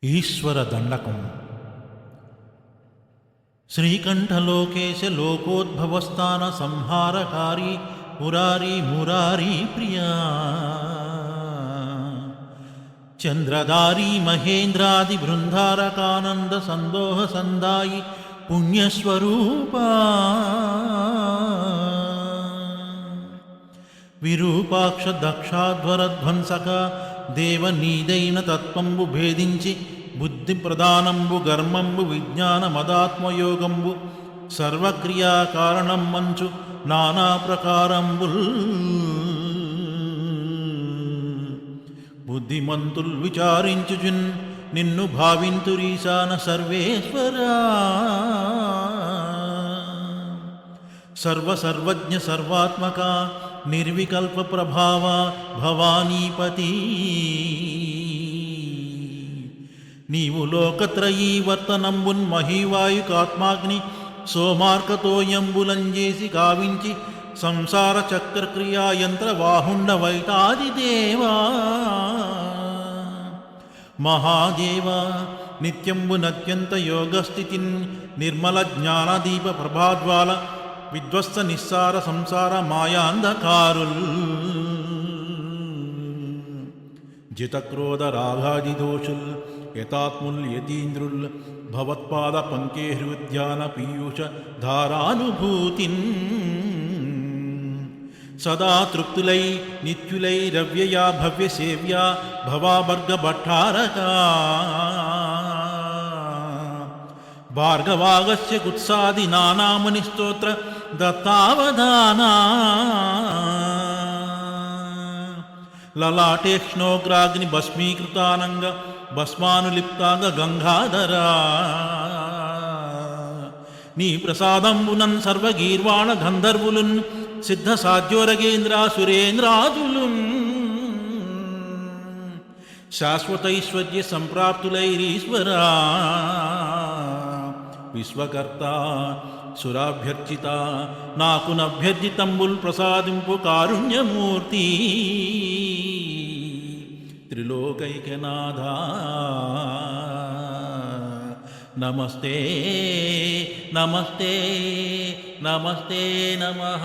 ఈశ్వర దండకం. శ్రీకంఠలోకేశ లోకోద్భవస్థాన సంహారకారి పురారి మురారి ప్రియా చంద్రదారి మహేంద్రాది బృందారకానంద సందోహ సందాయి పుణ్యస్వరూపా విరూపాక్ష దక్షాధ్వరధ్వంసక దేవ నీదైన తత్వంబు భేదించి బుద్ధి ప్రధానంబు గర్మంబు విజ్ఞాన మదాత్మయోగంబు సర్వక్రియా కారణం మంచు నానా ప్రకారంబుల్ బుద్ధిమంతుల్ విచారించుచున్ నిన్ను భావింతురీశాన సర్వేశ్వరా సర్వసర్వజ్ఞ సర్వాత్మక నిర్వికల్ప ప్రభావ భవానీపతి నీవు లోకత్రయీ వర్తనంబున్ మహీవాయుకాత్మాగ్ని సోమార్కతోయంబులంజేసి గావించి సంసార చక్రక్రియా యంత్రవాహుండ వైతాదిదేవా మహాదేవ నిత్యంబునత్యంత యోగస్థితిన్ నిర్మల జ్ఞానదీప ప్రభాద్వాల విధ్వస్త నిస్సార సంసార మాయాంధకారుల్ జితక్రోధ రాగాది దోషుల్ యతాత్ముల్ యతీంద్రుల్ భవత్పాద పంకే హృద్యాన పీయూష ధారానుభూతిన్ సదా తృప్తులై నిత్యులై రవ్యయా భవ్య సేవ్యా భవాభర్గ భట్టారకా భార్గవాగస్య కుత్సాది నానామని స్తోత్ర దత్తావధానా లలాటేక్ష్ణోగ్రాగ్ని భస్మీకృతానంగ భస్మానులిప్తాంగ గంగాధరా నీ ప్రసాదంబునన్ సర్వగీర్వాణ గంధర్వులున్ సిద్ధ సాధ్యోరగేంద్రా సురేంద్రాదులున్ శాశ్వతైశ్వర్య సంప్రాప్తులైరీశ్వరా విశ్వకర్త సురాభ్యర్చిత నాకు నభ్యర్జితంబుల్ ప్రసాదింపు కారుణ్యమూర్తి త్రిలోకైకనాథ నమస్తే నమస్తే నమస్తే నమః.